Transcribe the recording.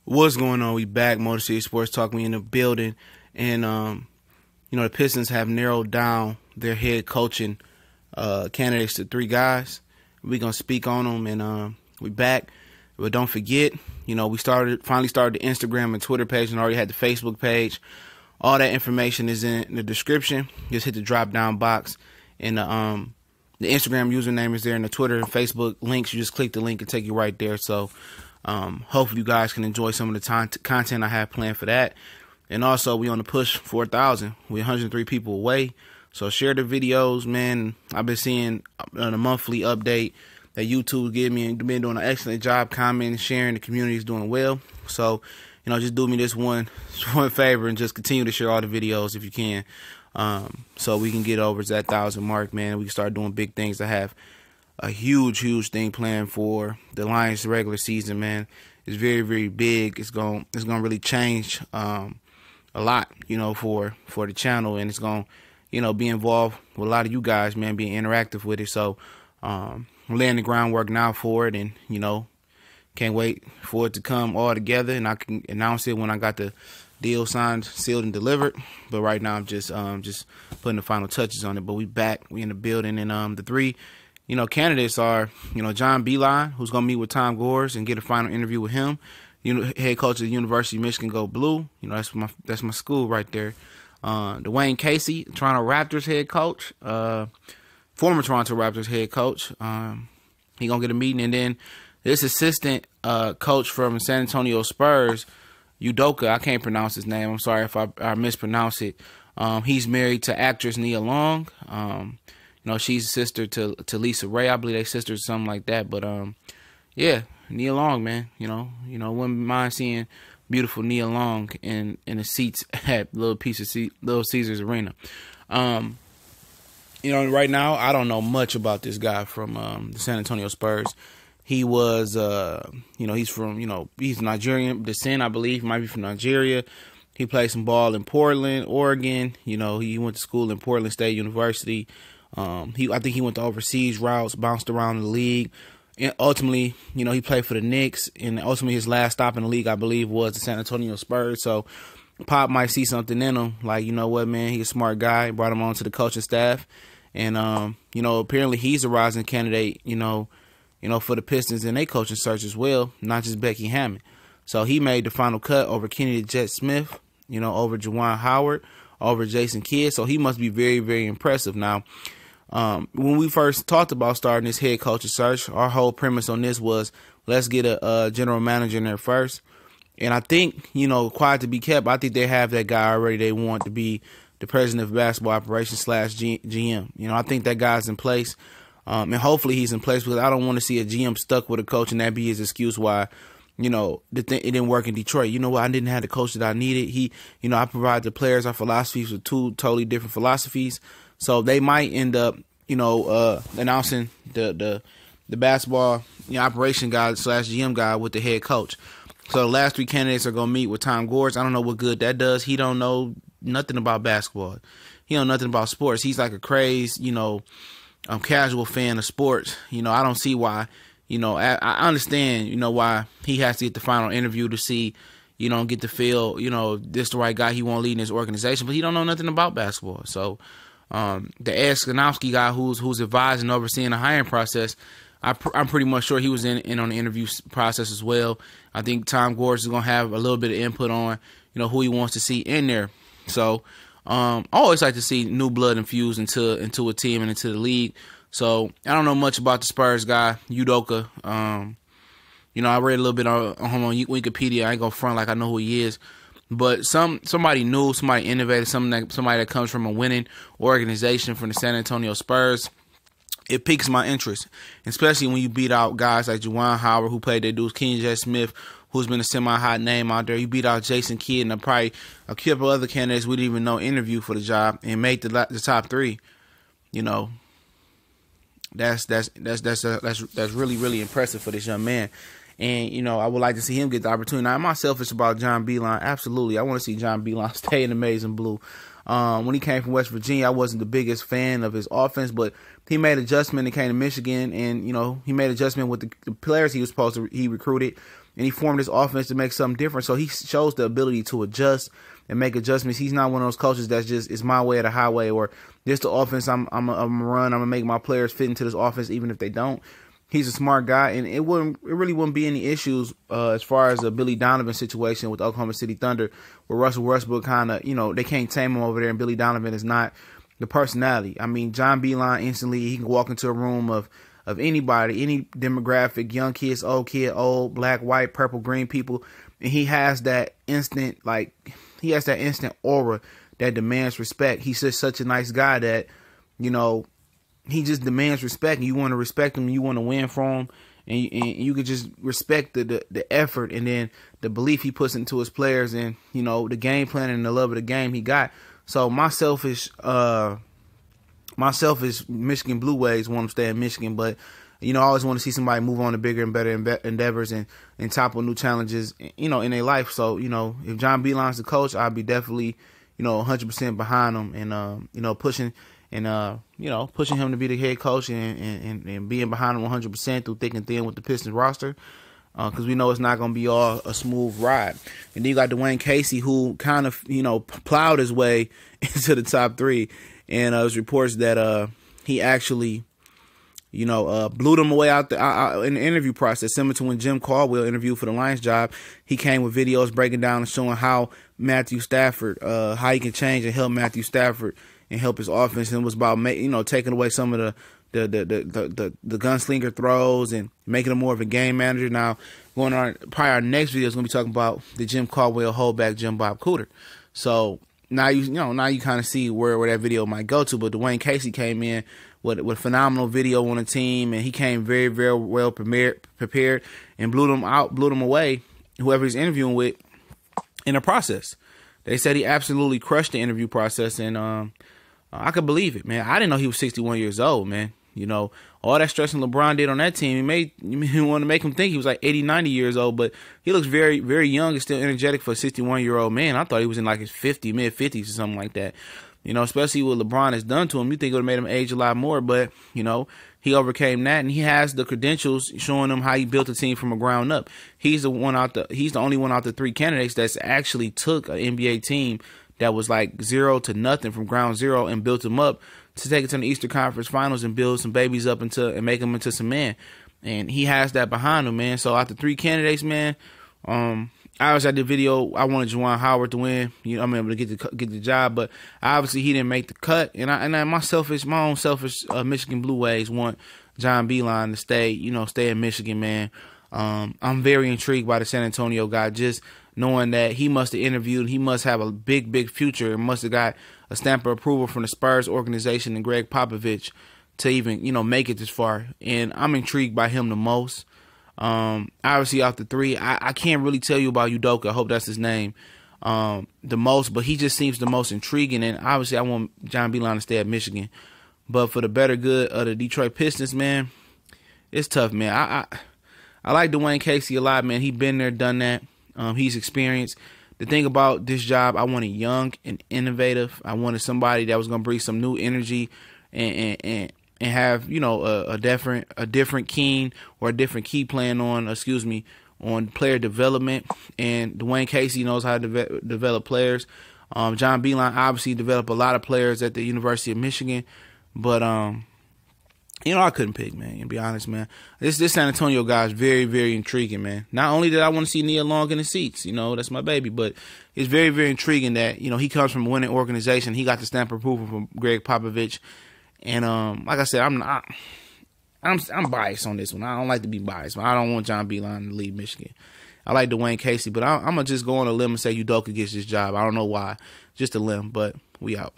What's going on? We back, Motor City Sports Talk. We in the building, and the Pistons have narrowed down their head coaching candidates to 3 guys. We gonna speak on them, and we back. But don't forget, we finally started the Instagram and Twitter page, and already had the Facebook page. All that information is in the description. Just hit the drop down box, and the Instagram username is there, and the Twitter and Facebook links. You just click the link and take you right there. So. Hopefully you guys can enjoy some of the content I have planned for that. And also, we on the push 4,000. We're 103 people away. So share the videos, man. I've been seeing on a monthly update that YouTube give me, and been doing an excellent job commenting, sharing. The community is doing well. So, just do me this one favor and just continue to share all the videos if you can. So we can get over to that 1,000 mark, man. We can start doing big things. I have a huge thing planned for the Lions regular season, man. It's very, very big. It's gonna really change a lot, for the channel, and it's gonna, be involved with a lot of you guys, man, being interactive with it. So I'm laying the groundwork now for it, and can't wait for it to come all together, and I can announce it when I got the deal signed, sealed, and delivered. But right now I'm just putting the final touches on it. But we back, we in the building, and the 3 candidates are, John Beilein, who's going to meet with Tom Gores and get a final interview with him. Head coach of the University of Michigan, go blue. That's my school right there. Dwayne Casey, Toronto Raptors head coach, former Toronto Raptors head coach. He going to get a meeting. And then this assistant coach from San Antonio Spurs, Udoka, I can't pronounce his name. I'm sorry if I mispronounce it. He's married to actress Nia Long. She's a sister to Lisa Ray. I believe they sisters or something like that. But yeah, Nia Long, man. Wouldn't mind seeing beautiful Nia Long in the seats at Little Caesars Arena. Right now I don't know much about this guy from the San Antonio Spurs. He was he's Nigerian descent, I believe. He might be from Nigeria. He played some ball in Portland, Oregon. He went to school in Portland State University. I think he went the overseas routes, bounced around the league, and ultimately, he played for the Knicks, and ultimately his last stop in the league, I believe, was the San Antonio Spurs. So Pop might see something in him, like, what, man, he's a smart guy, brought him on to the coaching staff, and apparently he's a rising candidate, for the Pistons in their coaching search as well, not just Becky Hammond. So he made the final cut over Kenny the Jet Smith, over Juwan Howard, over Jason Kidd. So he must be very, very impressive. Now, when we first talked about starting this head coaching search, our whole premise on this was, let's get a general manager in there first. And I think, quiet to be kept, I think they have that guy already. They want to be the president of basketball operations / GM. I think that guy's in place. And hopefully he's in place, because I don't want to see a GM stuck with a coach and that be his excuse why, it didn't work in Detroit. I didn't have the coach that I needed. I provide the players our philosophies with 2 totally different philosophies. So they might end up, announcing the basketball operation guy / GM guy with the head coach. So the last 3 candidates are going to meet with Tom Gores. I don't know what good that does. He don't know nothing about basketball. He don't know nothing about sports. He's like a crazed, casual fan of sports. I don't see why. I understand, why he has to get the final interview to see, get the feel, this the right guy he won't lead in his organization, but he don't know nothing about basketball. So the Ed Skanowski guy who's advising, overseeing the hiring process, I'm pretty much sure he was in on the interview process as well. I think Tom Gores is going to have a little bit of input on, who he wants to see in there. So I always like to see new blood infused into a team and into the league. So I don't know much about the Spurs guy, Udoka. I read a little bit on him on Wikipedia. I ain't gonna front like I know who he is. But somebody new, somebody innovative, somebody that comes from a winning organization from the San Antonio Spurs, it piques my interest, especially when you beat out guys like Juwan Howard, who played their dudes, Kenny J. Smith, who's been a semi-hot name out there. You beat out Jason Kidd and probably a couple other candidates we didn't even know interview for the job and make the top 3. That's really, really impressive for this young man. And, I would like to see him get the opportunity. Now, am I selfish about John Beilein? Absolutely. I want to see John Beilein stay in Amazing Blue. When he came from West Virginia, I wasn't the biggest fan of his offense, but he made adjustment and came to Michigan, and, he made adjustment with the players he recruited. and he formed his offense to make something different. So he shows the ability to adjust and make adjustments. He's not one of those coaches that's just, it's my way or the highway, or this the offense I'm gonna run. I'm gonna make my players fit into this offense even if they don't. He's a smart guy, and it really wouldn't be any issues as far as the Billy Donovan situation with Oklahoma City Thunder, where Russell Westbrook kind of, they can't tame him over there, and Billy Donovan is not the personality. I mean, John Beilein instantly, he can walk into a room of anybody, any demographic, young kids, old, black, white, purple, green people, and he has that instant, aura that demands respect. He's just such a nice guy that, he just demands respect, and you want to respect him, and you want to win from him, and you could just respect the effort and then the belief he puts into his players, and the game plan and the love of the game he got. So my selfish Michigan Blue ways want to stay in Michigan, but I always want to see somebody move on to bigger and better endeavors and topple new challenges, in their life. So if John Beilein's the coach, I'll be definitely 100% behind him, and pushing. And, pushing him to be the head coach and being behind him 100% through thick and thin with the Pistons roster, because we know it's not going to be all a smooth ride. And then you got Dwayne Casey, who kind of, plowed his way into the top three. And there's reports that he actually, blew them away out in the interview process, similar to when Jim Caldwell interviewed for the Lions job. He came with videos breaking down and showing how Matthew Stafford, how he can change and help Matthew Stafford and help his offense. And it was about taking away some of the gunslinger throws and making him more of a game manager. Now, going on, probably our next video is going to be talking about the Jim Caldwell holdback, Jim Bob Cooter. So now you kind of see where that video might go to. But Dwayne Casey came in with phenomenal video on the team, and he came very, very well prepared and blew them away, whoever he's interviewing with, in the process. They said he absolutely crushed the interview process, and I could believe it, man. I didn't know he was 61 years old, man. All that stressing LeBron did on that team, he wanted to make him think he was like 80, 90 years old, but he looks very, very young and still energetic for a 61-year-old man. I thought he was in like his mid-50s or something like that. Especially what LeBron has done to him. You think it would have made him age a lot more, but, he overcame that, and he has the credentials showing him how he built a team from the ground up. He's the only one out the three candidates that's actually took an NBA team that was like 0 to nothing from ground zero and built them up to take it to the Eastern Conference Finals and build some babies up and make them into some men. And he has that behind him, man. So out the three candidates, man, obviously I did video. I wanted Juwan Howard to win. I'm able to get the job, but obviously he didn't make the cut. And my own selfish Michigan Blue ways want John Beilein to stay in Michigan, man. I'm very intrigued by the San Antonio guy, just knowing that he must have interviewed. He must have a big, big future, and must have got a stamp of approval from the Spurs organization and Greg Popovich to even, make it this far. And I'm intrigued by him the most. Obviously off the three, I can't really tell you about Udoka. I hope that's his name. The most, but he just seems the most intriguing. And obviously I want John Beilein to stay at Michigan. But for the better good of the Detroit Pistons, man, it's tough, man. I like Dwayne Casey a lot, man. He's been there, done that. He's experienced. The thing about this job, I wanted young and innovative. I wanted somebody that was going to bring some new energy and have a different keen or a different key plan on player development. And Dwayne Casey knows how to develop players. John Beilein obviously developed a lot of players at the University of Michigan, but I couldn't pick, man, to be honest, man. This San Antonio guy is very, very intriguing, man. Not only did I want to see Nia Long in the seats, that's my baby, but it's very, very intriguing that, he comes from a winning organization. He got the stamp of approval from Greg Popovich. And like I said, I'm biased on this one. I don't like to be biased, but I don't want John Beilein to leave Michigan. I like Dwayne Casey, but I'm going to just go on a limb and say Udoka gets this job. I don't know why. Just a limb, but we out.